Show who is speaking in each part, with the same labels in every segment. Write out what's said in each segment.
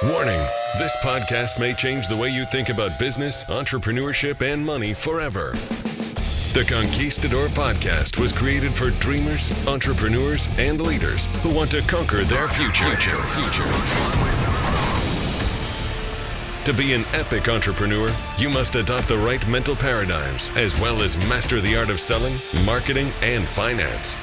Speaker 1: Warning, this podcast may change the way you think about business, entrepreneurship, and money forever. The Conquistador Podcast was created for dreamers, entrepreneurs, and leaders who want to conquer their future. To be an epic entrepreneur, you must adopt the right mental paradigms as well as master the art of selling, marketing, and finance.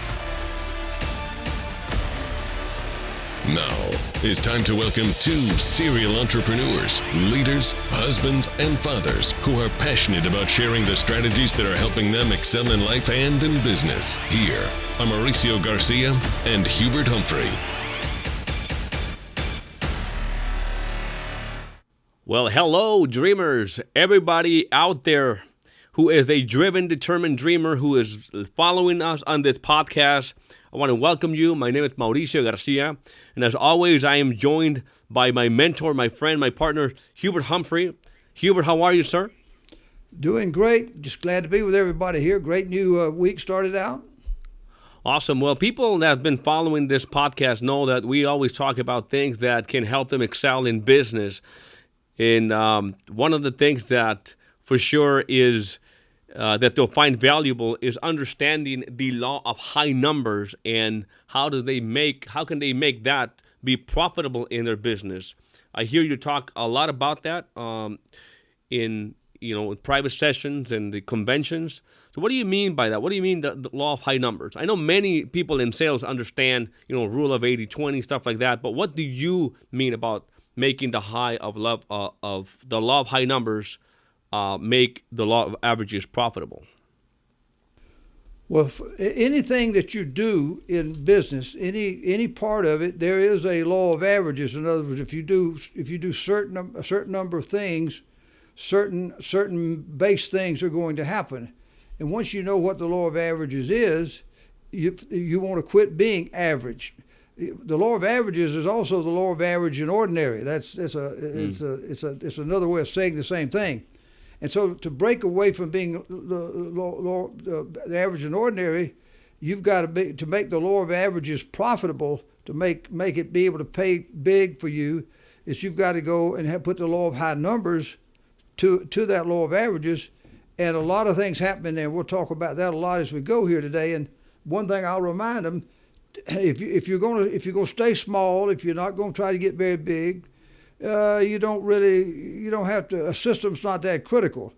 Speaker 1: Now, it's time to welcome two serial entrepreneurs, leaders, husbands, and fathers who are passionate about sharing the strategies that are helping them excel in life and in business. Here are Mauricio Garcia and Hubert Humphrey.
Speaker 2: Well, hello, dreamers. Everybody out there who is a driven, determined dreamer who is following us on this podcast, I want to welcome you. My name is Mauricio Garcia, and as always, I am joined by my mentor, my friend, my partner, Hubert Humphrey. Hubert, how are you, sir?
Speaker 3: Doing great. Just glad to be with everybody here. Great new week started out.
Speaker 2: Awesome. Well, people that have been following this podcast know that we always talk about things that can help them excel in business. And one of the things that for sure is that they'll find valuable is understanding the law of high numbers and how can they make that be profitable in their business. I hear you talk a lot about that in private sessions and the conventions. So what do you mean by that? What do you mean the law of high numbers? I know many people in sales understand, rule of 80-20, stuff like that, but what do you mean about making the law of high numbers make the law of averages profitable?
Speaker 3: Well, anything that you do in business, any part of it, there is a law of averages. In other words, if you do a certain number of things, certain base things are going to happen. And once you know what the law of averages is, you want to quit being average. The law of averages is also the law of average and ordinary. It's another way of saying the same thing. And so to break away from being the average and ordinary, you've got to make the law of averages profitable, to make it be able to pay big for you, is you've got to go and put the law of high numbers to that law of averages. And a lot of things happen in there. We'll talk about that a lot as we go here today. And one thing I'll remind them, if you're going to stay small, if you're not going to try to get very big, you don't have to. A system's not that critical,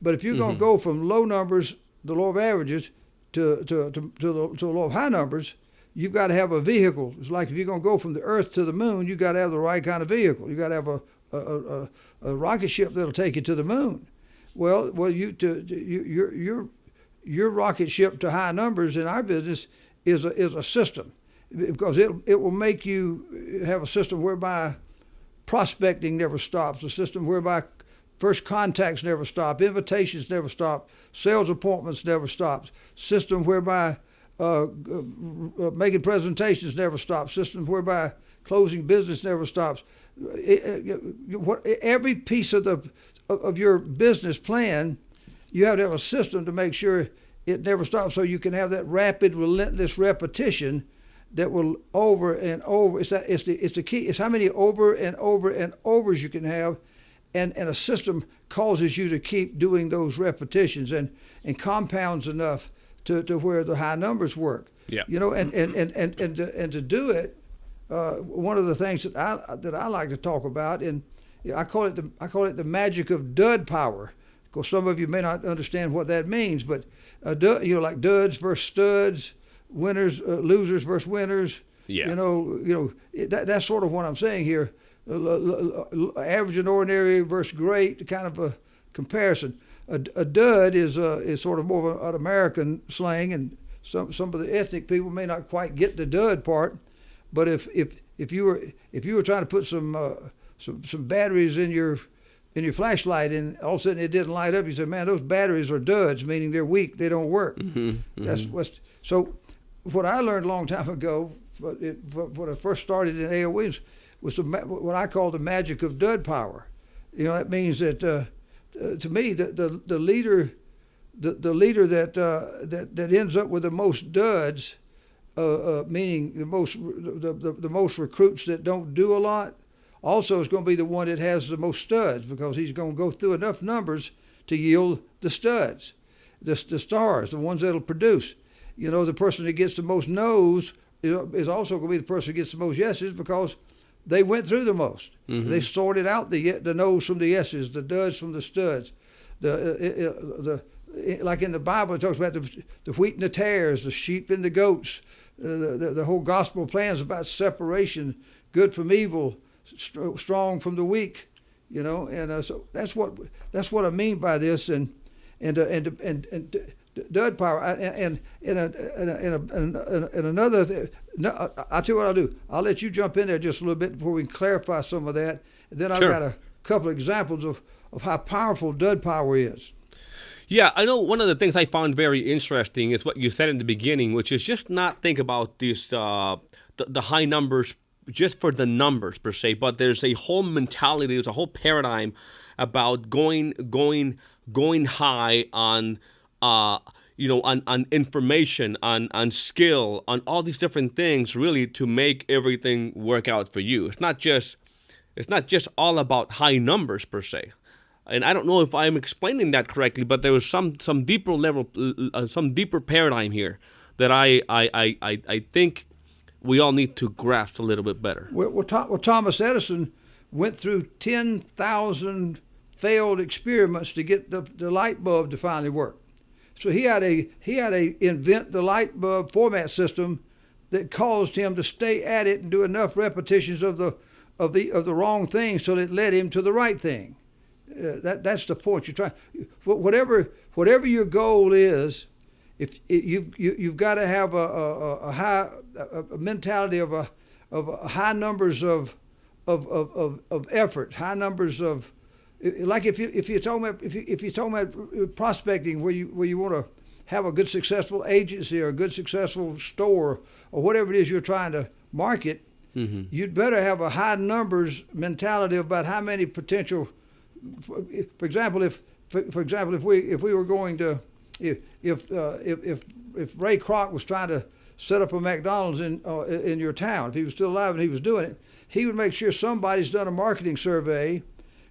Speaker 3: but if you're going to go from low numbers, the law of averages, to the law of high numbers, you've got to have a vehicle. It's like if you're going to go from the Earth to the Moon, you've got to have the right kind of vehicle. You got to have a rocket ship that'll take you to the Moon. Well, your rocket ship to high numbers in our business is a system, because it will make you have a system whereby prospecting never stops, a system whereby first contacts never stop, invitations never stop, sales appointments never stop, system whereby making presentations never stops, system whereby closing business never stops. Every piece of your business plan, you have to have a system to make sure it never stops, so you can have that rapid, relentless repetition that will over and over. It's the key. It's how many over and over and overs you can have, and a system causes you to keep doing those repetitions and compounds enough to where the high numbers work.
Speaker 2: Yeah.
Speaker 3: And to do it, one of the things that I like to talk about, and I call it the magic of dud power. Of course, some of you may not understand what that means, but like duds versus studs, winners, losers versus winners.
Speaker 2: Yeah.
Speaker 3: That's sort of what I'm saying here. Average and ordinary versus great, kind of a comparison. A dud is sort of more of an American slang, and some of the ethnic people may not quite get the dud part. But if you were trying to put some batteries in your flashlight, and all of a sudden it didn't light up, you say, "Man, those batteries are duds," meaning they're weak, they don't work. So. What I learned a long time ago, when I first started in AOE, was what I call the magic of dud power. That means that to me, the leader that ends up with the most duds, meaning the most recruits that don't do a lot, also is going to be the one that has the most studs, because he's going to go through enough numbers to yield the studs, the stars, the ones that'll produce. The person that gets the most no's is also going to be the person who gets the most yeses, because they went through the most. Mm-hmm. They sorted out the no's from the yeses, the duds from the studs. Like in the Bible, it talks about the wheat and the tares, the sheep and the goats. The whole gospel plan is about separation, good from evil, strong from the weak. So that's what I mean by this, and dud power. And another, I'll tell you what I'll do. I'll let you jump in there just a little bit before we can clarify some of that. And then I've got a couple of examples of how powerful dud power is.
Speaker 2: Yeah, I know one of the things I found very interesting is what you said in the beginning, which is just not think about these the high numbers just for the numbers per se, but there's a whole mentality, there's a whole paradigm about going high on on information, on skill, on all these different things, really to make everything work out for you. It's not just all about high numbers per se. And I don't know if I'm explaining that correctly, but there was some deeper level, some deeper paradigm here that I think we all need to grasp a little bit better.
Speaker 3: Well, Thomas Edison went through 10,000 failed experiments to get the light bulb to finally work. So he had to invent the light bulb format system that caused him to stay at it and do enough repetitions of the wrong thing so that it led him to the right thing. That's the point you're trying. Whatever your goal is, if you've got to have a high mentality of high numbers of effort, high numbers of, like if you're talking about prospecting, where you want to have a good successful agency or a good successful store or whatever it is you're trying to market, mm-hmm. You'd better have a high numbers mentality about how many potential. For example, if we were going to, if Ray Kroc was trying to set up a McDonald's in your town, if he was still alive and he was doing it, he would make sure somebody's done a marketing survey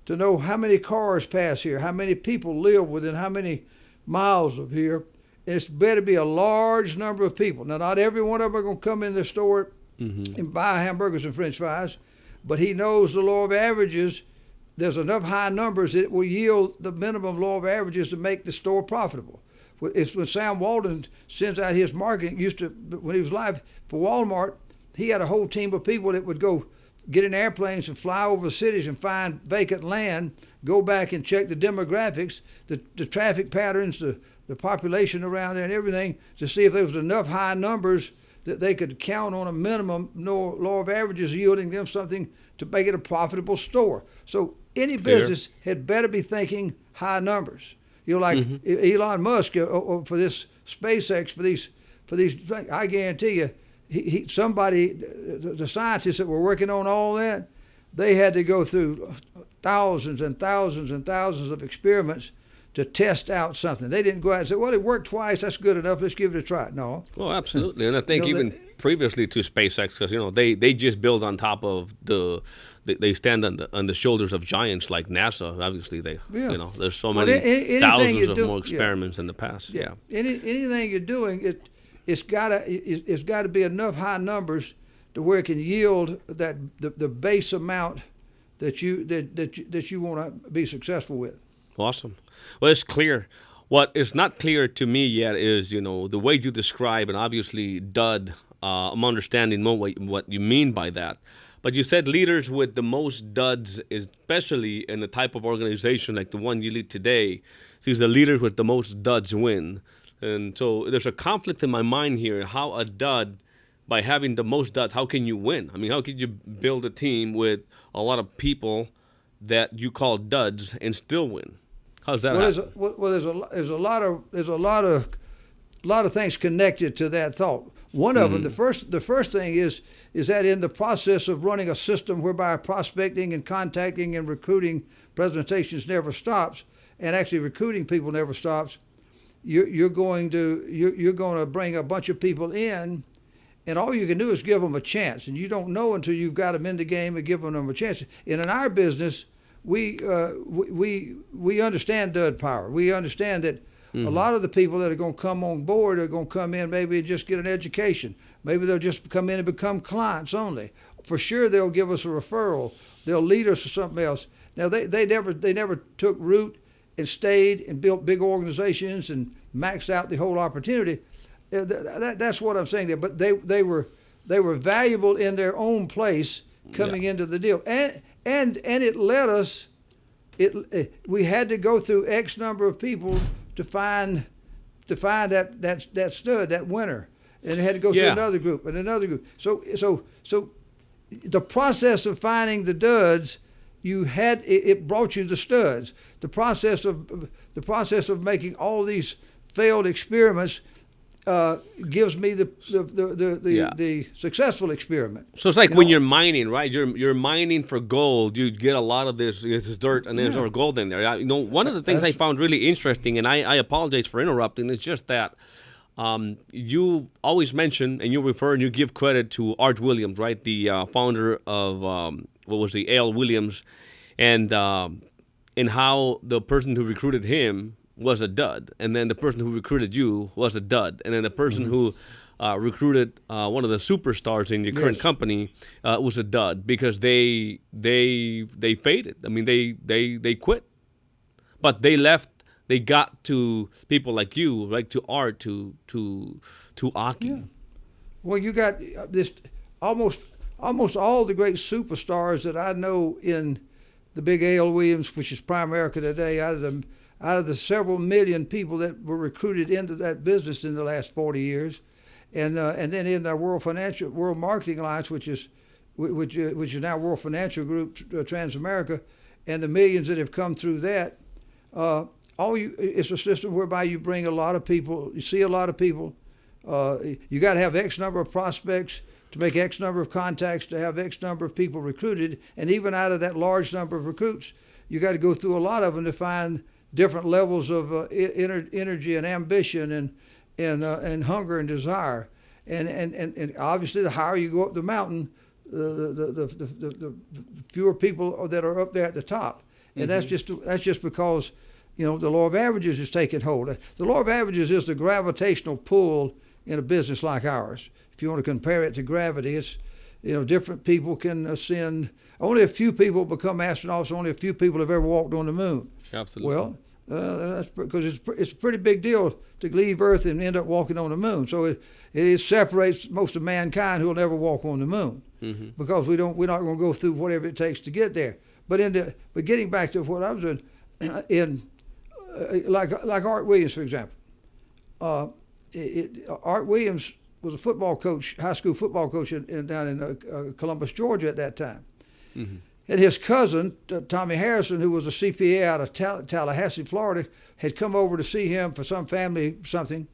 Speaker 3: to know how many cars pass here, how many people live within how many miles of here. And it's better be a large number of people. Now, not every one of them are going to come in the store mm-hmm. and buy hamburgers and French fries, but he knows the law of averages. There's enough high numbers that it will yield the minimum law of averages to make the store profitable. It's when Sam Walton sends out his marketing, when he was live for Walmart, he had a whole team of people that would go get in airplanes and fly over the cities and find vacant land, go back and check the demographics, the traffic patterns, the population around there and everything, to see if there was enough high numbers that they could count on a minimum law of averages yielding them something to make it a profitable store. So any business had better be thinking high numbers. Like mm-hmm. Elon Musk for this SpaceX, for these things, I guarantee you, somebody, the scientists that were working on all that, they had to go through thousands and thousands and thousands of experiments to test out something. They didn't go out and say, well, it worked twice, that's good enough, let's give it a try. No.
Speaker 2: Well, absolutely. And I think previously to SpaceX, because they just build on top of they stand on the shoulders of giants like NASA. Obviously, there's so many thousands of more experiments in the past. Yeah.
Speaker 3: Anything you're doing, it's got to be enough high numbers to where it can yield the base amount that you want to be successful with.
Speaker 2: Awesome. Well, it's clear. What is not clear to me yet is, the way you describe, and obviously, dud, I'm understanding more what you mean by that. But you said leaders with the most duds, especially in the type of organization like the one you lead today, sees the leaders with the most duds win. And so there's a conflict in my mind here. How a dud, by having the most duds, how can you win? I mean, how can you build a team with a lot of people that you call duds and still win? How's that happen?
Speaker 3: There's a lot of things connected to that thought. One of them, the first thing is that in the process of running a system whereby prospecting and contacting and recruiting presentations never stops, and actually recruiting people never stops, you're going to bring a bunch of people in, And all you can do is give them a chance, and you don't know until you've got them in the game and giving them a chance. And in our business, we understand dud power. We understand that a lot of the people that are going to come on board are going to come in maybe and just get an education. Maybe they'll just come in and become clients only. For sure, they'll give us a referral. They'll lead us to something else. Now, they never took root and stayed and built big organizations and maxed out the whole opportunity. That's what I'm saying there. But they were valuable in their own place coming into the deal, and it led us. We had to go through X number of people to find that stud, that winner, and it had to go through another group and another group. So the process of finding the duds, it brought you the studs. The process of making all these failed experiments gives me the successful experiment.
Speaker 2: So it's like when you're mining, right? You're mining for gold. You get a lot of this dirt, and there's no gold in there. One of the things I found really interesting, and I apologize for interrupting, is just that you always mention and you refer and you give credit to Art Williams, right? The founder of A.L. Williams, and how the person who recruited him was a dud, and then the person who recruited you was a dud, and then the person who recruited one of the superstars in your current company was a dud because they faded. I mean, they quit, but they left. They got to people like you, like to Art, to Aki.
Speaker 3: Yeah. Well, you got this almost all the great superstars that I know in the big A.L. Williams, which is Primerica today, out of the several million people that were recruited into that business in the last 40 years, and then in our World Marketing Alliance, which is now World Financial Group, Transamerica, and the millions that have come through that. It's a system whereby you bring a lot of people, you see a lot of people. You got to have X number of prospects to make X number of contacts to have X number of people recruited, and even out of that large number of recruits, you got to go through a lot of them to find different levels of energy and ambition and hunger and desire, and obviously the higher you go up the mountain, the fewer people that are up there at the top, and that's just because the law of averages is taking hold. The law of averages is the gravitational pull in a business like ours. If you want to compare it to gravity, it's different people can ascend. Only a few people become astronauts. Only a few people have ever walked on the moon.
Speaker 2: Absolutely.
Speaker 3: Well, that's because it's a pretty big deal to leave Earth and end up walking on the moon. So it separates most of mankind who will never walk on the moon because we're not going to go through whatever it takes to get there. But getting back to what I was doing, like Art Williams, for example, Art Williams was a football coach, high school football coach down in Columbus, Georgia at that time. Mm-hmm. And his cousin, Tommy Harrison, who was a CPA out of Tallahassee, Florida, had come over to see him for some family something,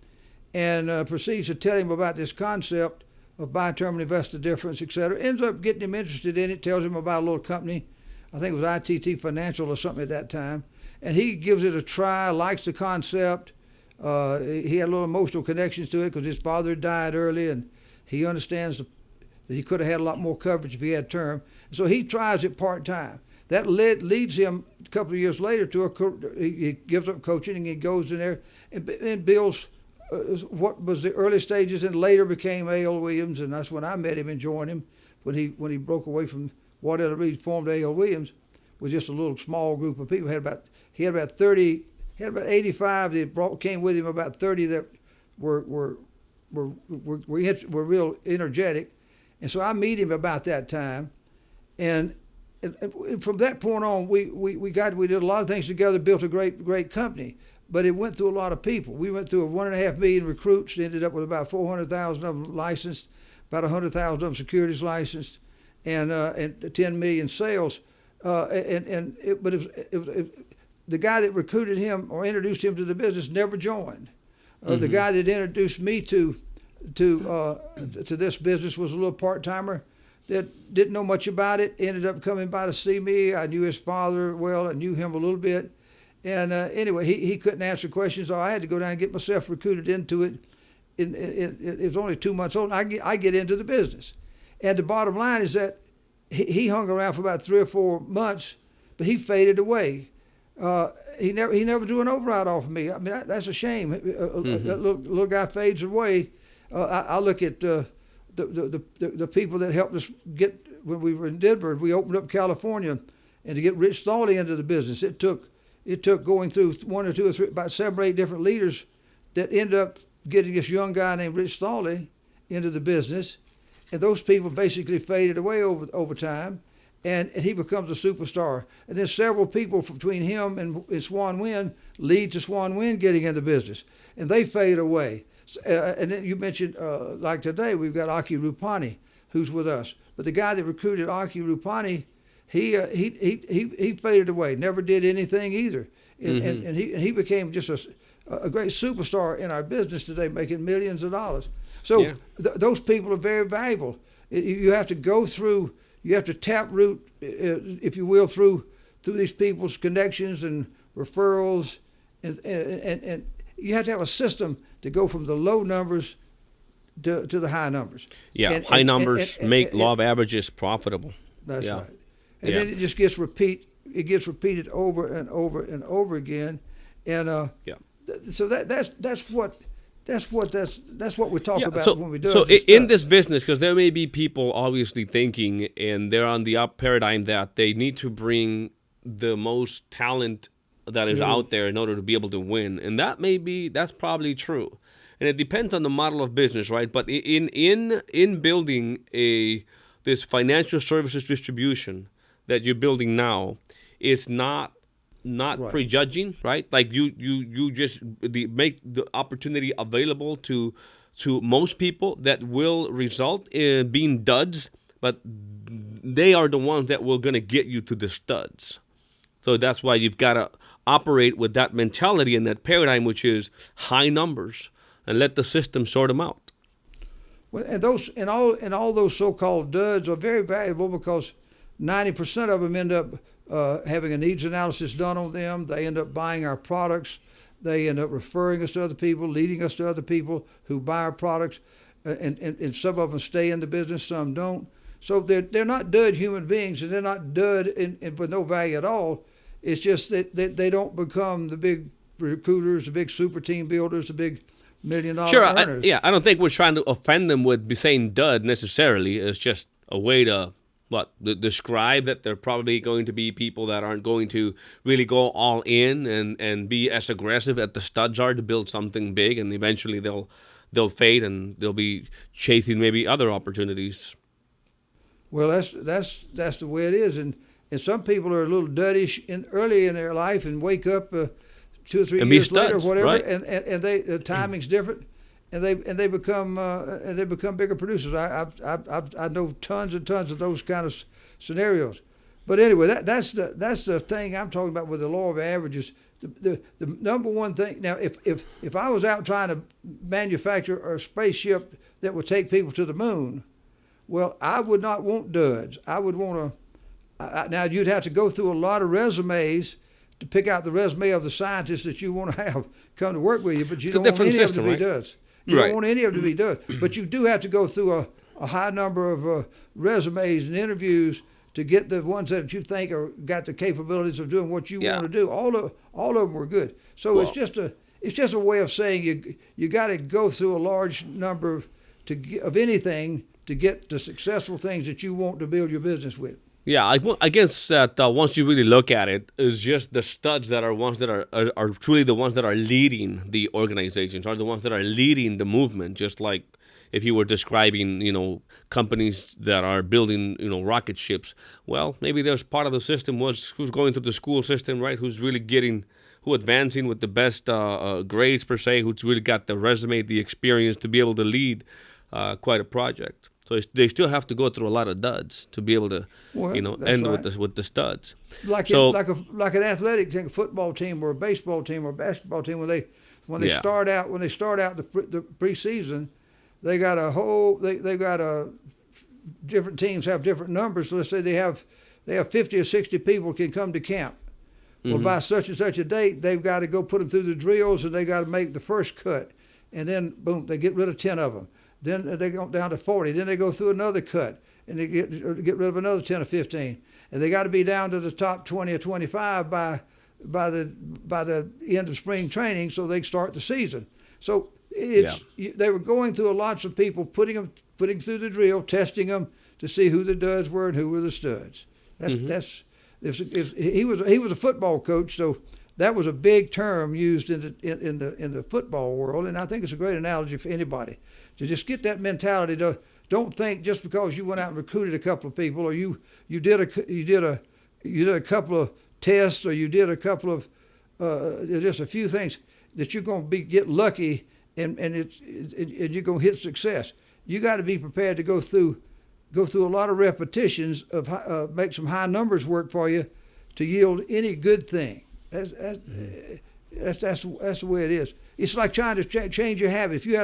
Speaker 3: and proceeds to tell him about this concept of bi-term investor difference, et cetera. Ends up getting him interested in it, tells him about a little company, I think it was ITT Financial or something at that time, and he gives it a try, likes the concept. He had a little emotional connections to it because his father died early, and he understands that he could have had a lot more coverage if he had term. So he tries it part-time. That leads him a couple of years later to he gives up coaching and he goes in there and builds what was the early stages and later became A.L. Williams, and that's when I met him and joined him when he broke away from Waddell Reed, formed A.L. Williams with just a little small group of people. He had about 85 that came with him, about 30 that were real energetic. And so I meet him about that time, and from that point on, we did a lot of things together, built a great company. But it went through a lot of people. We went through 1.5 million recruits, ended up with about 400,000 of them licensed, about 100,000 of them securities licensed, and 10 million sales. But the guy that recruited him or introduced him to the business never joined. The guy that introduced me to this business was a little part-timer that didn't know much about it, ended up coming by to see me. I knew his father well. I knew him a little bit. And anyway, he couldn't answer questions, so I had to go down and get myself recruited into it. it was only 2 months old. And I get into the business, and the bottom line is that he hung around for about 3 or 4 months, but he faded away. He never drew an override off of me. I mean, that's a shame. That little guy fades away. I look at the people that helped us get, when we were in Denver, we opened up California, and to get Rich Thawley into the business, it took going through 1 or 2 or 3, about 7 or 8 different leaders that ended up getting this young guy named Rich Thawley into the business, and those people basically faded away over time, and he becomes a superstar. And then several people between him and Swan Wind lead to Swan Wind getting into business, and they fade away. And then you mentioned, like today, we've got Aki Rupani, who's with us. But the guy that recruited Aki Rupani, he faded away, never did anything either. And he became just a great superstar in our business today, making millions of dollars. So those people are very valuable. You have to go through, you have to taproot, if you will, through these people's connections and referrals, and you have to have a system to go from the low numbers to the high numbers.
Speaker 2: Yeah, high numbers make law of averages profitable.
Speaker 3: That's right. And then it just gets repeated over and over and over again, and so that's what we talk about when we do it.
Speaker 2: So in this business, because there may be people obviously thinking, and they're on the up paradigm that they need to bring the most talent that is out there in order to be able to win, and that's probably true, and it depends on the model of business, right? But in building this financial services distribution that you're building now, it's not prejudging, right? Like you just make the opportunity available to most people that will result in being duds, but they are the ones that will gonna get you to the studs. So that's why you've got to operate with that mentality and that paradigm, which is high numbers, and let the system sort them out.
Speaker 3: Well, and all those so-called duds are very valuable, because 90% of them end up having a needs analysis done on them. They end up buying our products. They end up referring us to other people, leading us to other people who buy our products, and some of them stay in the business, some don't. So they're not dud human beings, and they're not dud with no value at all. It's just that they don't become the big recruiters, the big super team builders, the big $1 million earners.
Speaker 2: I don't think we're trying to offend them with saying dud necessarily. It's just a way to describe that they're probably going to be people that aren't going to really go all in and be as aggressive as the studs are to build something big, and eventually they'll fade and they'll be chasing maybe other opportunities.
Speaker 3: Well, that's the way it is, and some people are a little duddish early in their life and wake up 2 or 3 years later, or whatever,
Speaker 2: right?
Speaker 3: And the timing's different. And they become bigger producers. I know tons and tons of those kind of scenarios. But anyway, that's the thing I'm talking about with the law of averages. The number one thing. Now, if I was out trying to manufacture a spaceship that would take people to the moon, well, I would not want duds. I would want now you'd have to go through a lot of resumes to pick out the resume of the scientists that you want to have come to work with you, but you don't want any of them to be duds. You don't want any of them to be done. But you do have to go through a high number of resumes and interviews to get the ones that you think got the capabilities of doing what you want to do. All of them were good. So it's just a way of saying you got to go through a large number of anything to get the successful things that you want to build your business with.
Speaker 2: Yeah, I guess that once you really look at it, it's just the studs that are ones that are truly the ones that are leading the organizations, are the ones that are leading the movement. Just like if you were describing, companies that are building, rocket ships. Well, maybe there's part of the system who's going through the school system, right? Who's advancing with the best grades per se, who's really got the resume, the experience to be able to lead quite a project. So they still have to go through a lot of duds to be able to, end with the studs.
Speaker 3: Like an athletic team, a football team or a baseball team or a basketball team, when they start out the preseason, they got different teams have different numbers. So let's say they have 50 or 60 people can come to camp. Well, by such and such a date, they've got to go put them through the drills, and they got to make the first cut. and then boom, they get rid of 10 of them. Then they go down to 40. Then they go through another cut, and they get rid of another 10 or 15. And they got to be down to the top 20 or 25 by the end of spring training, so they start the season. So they were going through lots of people, putting through the drill, testing them to see who the duds were and who were the studs. He was a football coach, so that was a big term used in the football world, and I think it's a great analogy for anybody to just get that mentality. Don't think just because you went out and recruited a couple of people, or you did a couple of tests, or you did a couple of just a few things, that you're going to get lucky and you're going to hit success. You got to be prepared to go through a lot of repetitions of make some high numbers work for you to yield any good thing. That's the way it is. It's like trying to change your habit. If you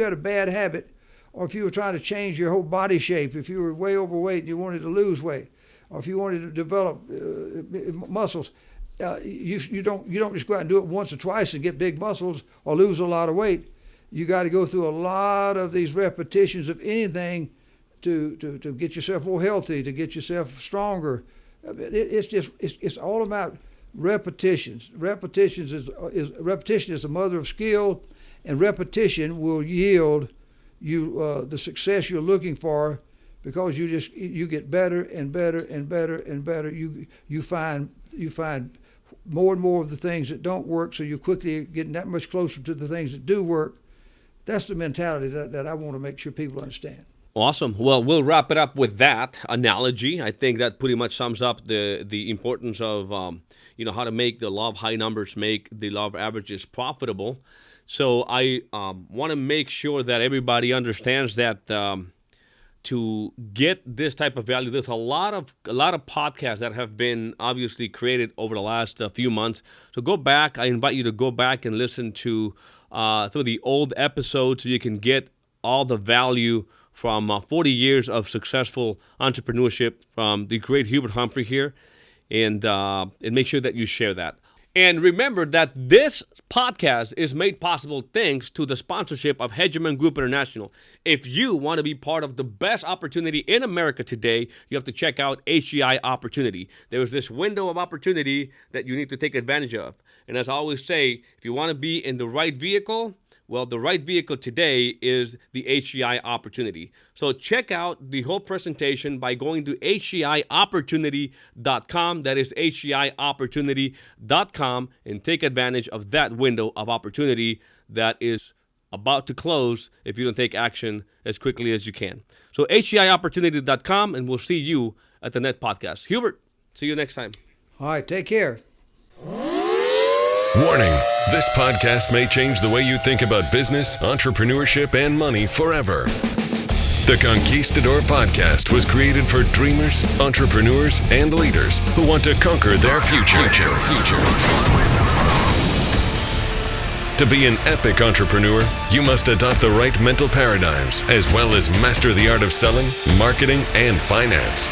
Speaker 3: had a bad habit, or if you were trying to change your whole body shape, if you were way overweight and you wanted to lose weight, or if you wanted to develop muscles, you don't just go out and do it once or twice and get big muscles or lose a lot of weight. You got to go through a lot of these repetitions of anything to get yourself more healthy, to get yourself stronger. It's all about repetitions. Repetition is the mother of skill, and repetition will yield you the success you're looking for, because you get better and better and better and better. You find more and more of the things that don't work, so you're quickly getting that much closer to the things that do work. That's the mentality that I want to make sure people understand.
Speaker 2: Awesome. Well, we'll wrap it up with that analogy. I think that pretty much sums up the importance of how to make the law of high numbers make the law of averages profitable. So I want to make sure that everybody understands that to get this type of value, there's a lot of podcasts that have been obviously created over the last few months. So go back. I invite you to go back and listen to some of the old episodes so you can get all the value from 40 years of successful entrepreneurship from the great Hubert Humphrey here, and make sure that you share that. And remember that this podcast is made possible thanks to the sponsorship of Hegeman Group International. If you want to be part of the best opportunity in America today, you have to check out HEI Opportunity. There is this window of opportunity that you need to take advantage of. And as I always say, if you want to be in the right vehicle, well, the right vehicle today is the HEI Opportunity. So check out the whole presentation by going to HEIopportunity.com. That is HEIopportunity.com, and take advantage of that window of opportunity that is about to close if you don't take action as quickly as you can. So HEIopportunity.com, and we'll see you at the Net Podcast. Hubert, see you next time.
Speaker 3: All right, take care.
Speaker 1: Warning, this podcast may change the way you think about business, entrepreneurship, and money forever. The Conquistador Podcast was created for dreamers, entrepreneurs, and leaders who want to conquer their future. To be an epic entrepreneur, you must adopt the right mental paradigms as well as master the art of selling, marketing, and finance.